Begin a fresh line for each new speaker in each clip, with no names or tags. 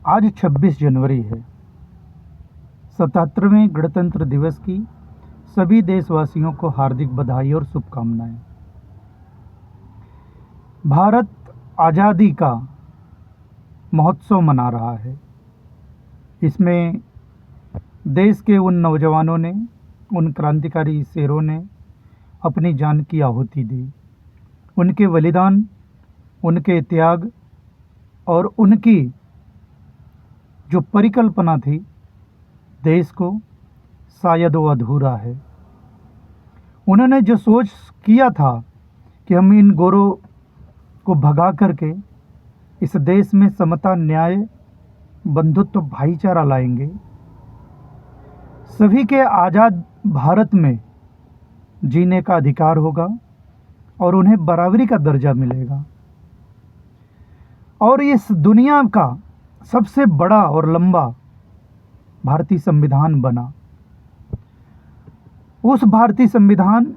आज 26 जनवरी है। 77वें गणतंत्र दिवस की सभी देशवासियों को हार्दिक बधाई और शुभकामनाएं। भारत आज़ादी का महोत्सव मना रहा है। इसमें देश के उन नौजवानों ने, उन क्रांतिकारी शेरों ने अपनी जान की आहुति दी। उनके बलिदान, उनके त्याग और उनकी जो परिकल्पना थी देश को, शायद वो अधूरा है। उन्होंने जो सोच किया था कि हम इन गोरों को भगा करके इस देश में समता, न्याय, बंधुत्व, भाईचारा लाएंगे, सभी के आज़ाद भारत में जीने का अधिकार होगा और उन्हें बराबरी का दर्जा मिलेगा। और इस दुनिया का सबसे बड़ा और लंबा भारतीय संविधान बना। उस भारतीय संविधान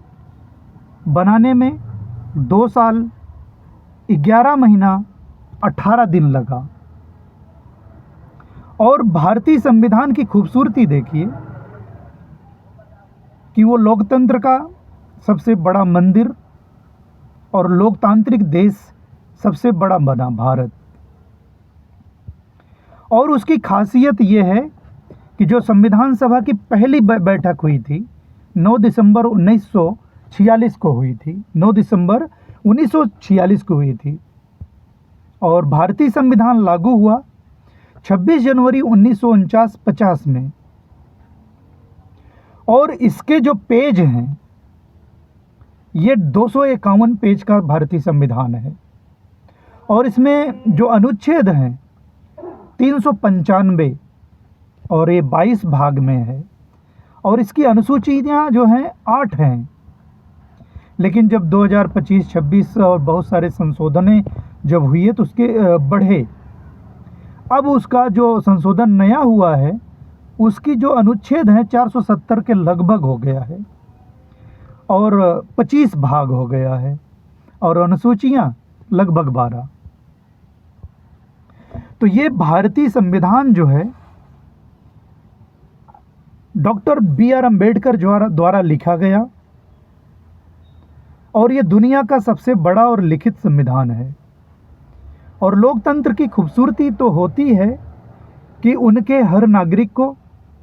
बनाने में 2 साल 11 महीना 18 दिन लगा। और भारतीय संविधान की खूबसूरती देखिए कि वो लोकतंत्र का सबसे बड़ा मंदिर और लोकतांत्रिक देश सबसे बड़ा बना भारत। और उसकी खासियत ये है कि जो संविधान सभा की पहली बैठक हुई थी 9 दिसंबर 1946 को हुई थी, 9 दिसंबर 1946 को हुई थी, और भारतीय संविधान लागू हुआ 26 जनवरी 1949-50 में। और इसके जो पेज हैं, ये 251 पेज का भारतीय संविधान है। और इसमें जो अनुच्छेद हैं 395 और ये 22 भाग में है। और इसकी अनुसूचियाँ जो हैं 8 हैं। लेकिन जब 2025-26 और बहुत सारे संशोधनें जब हुई है तो उसके बढ़े। अब उसका जो संशोधन नया हुआ है उसकी जो अनुच्छेद हैं 470 के लगभग हो गया है और 25 भाग हो गया है और अनुसूचियाँ लगभग 12। तो ये भारतीय संविधान जो है डॉक्टर BR अम्बेडकर द्वारा लिखा गया और ये दुनिया का सबसे बड़ा और लिखित संविधान है। और लोकतंत्र की खूबसूरती तो होती है कि उनके हर नागरिक को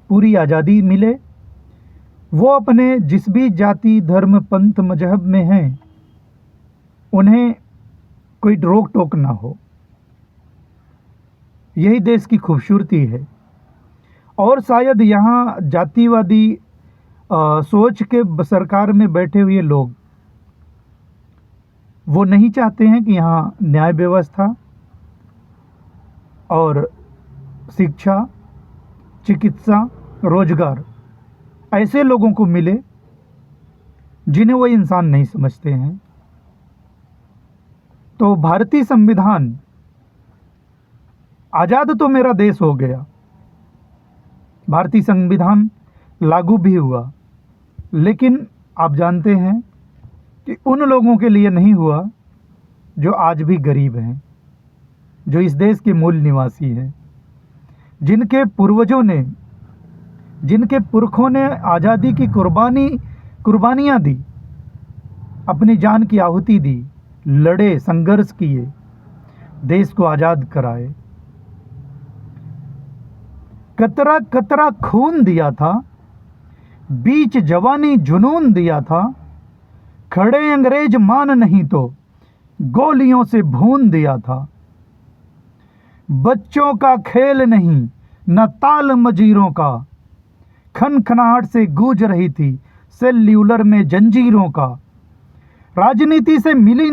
पूरी आज़ादी मिले। वो अपने जिस भी जाति, धर्म, पंथ, मजहब में हैं उन्हें कोई रोक टोक ना हो। यही देश की खूबसूरती है। और शायद यहाँ जातिवादी सोच के सरकार में बैठे हुए लोग वो नहीं चाहते हैं कि यहाँ न्याय व्यवस्था और शिक्षा, चिकित्सा, रोजगार ऐसे लोगों को मिले जिन्हें वो इंसान नहीं समझते हैं। तो भारतीय संविधान, आज़ाद तो मेरा देश हो गया, भारतीय संविधान लागू भी हुआ, लेकिन आप जानते हैं कि उन लोगों के लिए नहीं हुआ जो आज भी गरीब हैं, जो इस देश के मूल निवासी हैं, जिनके पूर्वजों ने, जिनके पुरखों ने आज़ादी की कुर्बानियाँ दी, अपनी जान की आहुति दी, लड़े, संघर्ष किए, देश को आज़ाद कराए। कतरा कतरा खून दिया था, बीच जवानी जुनून दिया था, खड़े अंग्रेज मान नहीं तो गोलियों से भून दिया था। बच्चों का खेल नहीं न ताल मजीरों का, खनखनाहट से गूंज रही थी सेल्यूलर में जंजीरों का। राजनीति से मिली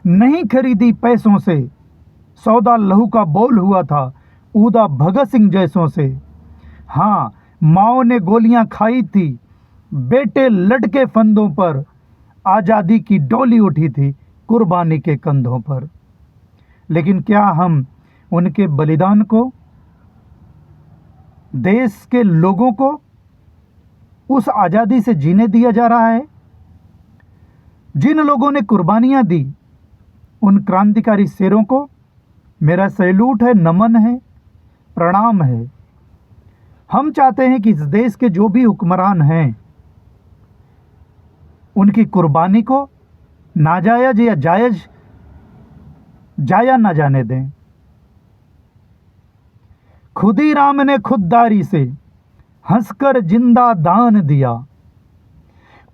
नहीं खरीदी पैसों से, सौदा लहू का बोल हुआ था ऊदा भगत सिंह जैसों से। हाँ, माओ ने गोलियां खाई थी, बेटे लटके फंदों पर, आज़ादी की डोली उठी थी कुर्बानी के कंधों पर। लेकिन क्या हम उनके बलिदान को, देश के लोगों को उस आज़ादी से जीने दिया जा रहा है? जिन लोगों ने कुर्बानियां दी, उन क्रांतिकारी शेरों को मेरा सैल्यूट है, नमन है, प्रणाम है। हम चाहते हैं कि इस देश के जो भी हुक्मरान हैं उनकी कुर्बानी को नाजायज या जायज जाया ना जाने दें। खुदीराम ने खुददारी से हंसकर जिंदा दान दिया,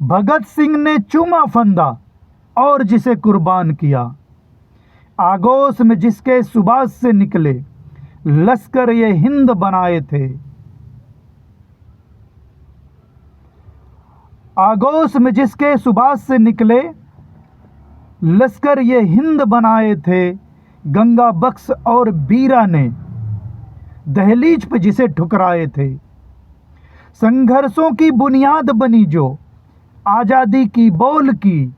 भगत सिंह ने चूमा फंदा और जिसे कुर्बान किया। आगोश में जिसके सुभाष से निकले लश्कर ये हिंद बनाए थे, आगोश में जिसके सुभाष से निकले लश्कर ये हिंद बनाए थे। गंगा बख्श और बीरा ने दहलीज पे जिसे ठुकराए थे। संघर्षों की बुनियाद बनी जो आज़ादी की बोल की,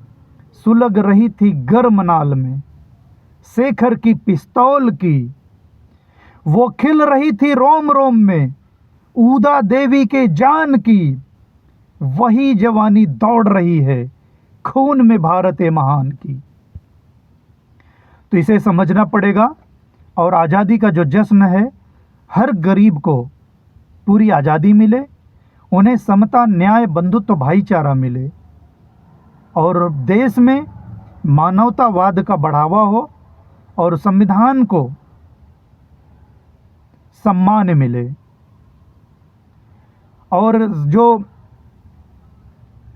सुलग रही थी गर्म नाल में शेखर की पिस्तौल की। वो खिल रही थी रोम रोम में ऊदा देवी के जान की। वही जवानी दौड़ रही है खून में भारत महान की। तो इसे समझना पड़ेगा। और आज़ादी का जो जश्न है, हर गरीब को पूरी आज़ादी मिले, उन्हें समता, न्याय, बंधुत्व, भाईचारा मिले और देश में मानवतावाद का बढ़ावा हो और संविधान को सम्मान मिले। और जो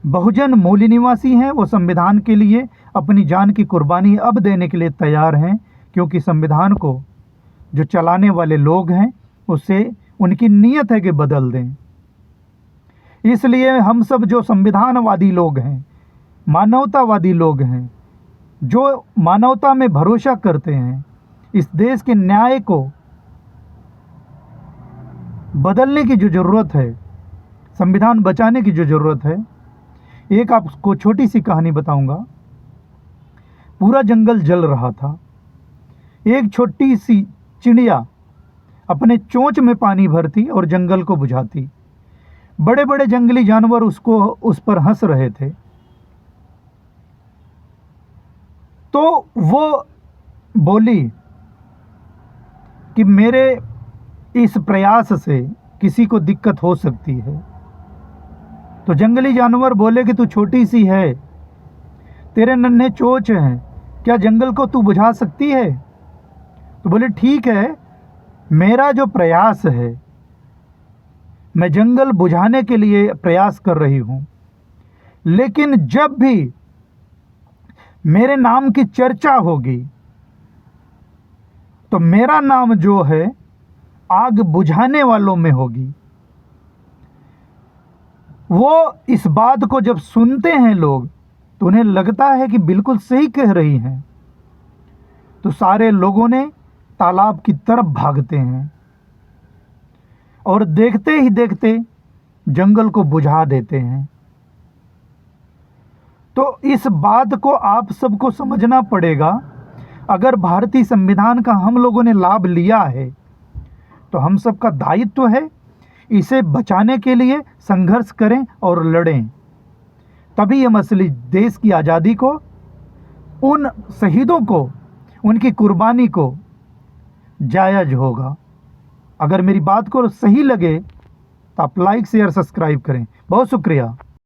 बहुजन मूल निवासी हैं वो संविधान के लिए अपनी जान की कुर्बानी अब देने के लिए तैयार हैं, क्योंकि संविधान को जो चलाने वाले लोग हैं उससे उनकी नीयत है कि बदल दें। इसलिए हम सब जो संविधानवादी लोग हैं, मानवतावादी लोग हैं, जो मानवता में भरोसा करते हैं, इस देश के न्याय को बदलने की जो ज़रूरत है, संविधान बचाने की जो ज़रूरत है। एक आपको छोटी सी कहानी बताऊंगा। पूरा जंगल जल रहा था। एक छोटी सी चिड़िया अपने चोंच में पानी भरती और जंगल को बुझाती। बड़े बड़े जंगली जानवर उस पर हंस रहे थे। तो वो बोली कि मेरे इस प्रयास से किसी को दिक्कत हो सकती है। तो जंगली जानवर बोले कि तू छोटी सी है, तेरे नन्हे चोंच हैं, क्या जंगल को तू बुझा सकती है? तो बोले ठीक है, मेरा जो प्रयास है, मैं जंगल बुझाने के लिए प्रयास कर रही हूँ, लेकिन जब भी मेरे नाम की चर्चा होगी तो मेरा नाम जो है आग बुझाने वालों में होगी। वो इस बात को जब सुनते हैं लोग तो उन्हें लगता है कि बिल्कुल सही कह रही हैं। तो सारे लोगों ने तालाब की तरफ भागते हैं और देखते ही देखते जंगल को बुझा देते हैं। तो इस बात को आप सबको समझना पड़ेगा। अगर भारतीय संविधान का हम लोगों ने लाभ लिया है तो हम सबका दायित्व है इसे बचाने के लिए संघर्ष करें और लड़ें। तभी हम असली देश की आज़ादी को, उन शहीदों को, उनकी कुर्बानी को जायज़ होगा। अगर मेरी बात को सही लगे तो आप लाइक, शेयर, सब्सक्राइब करें। बहुत शुक्रिया।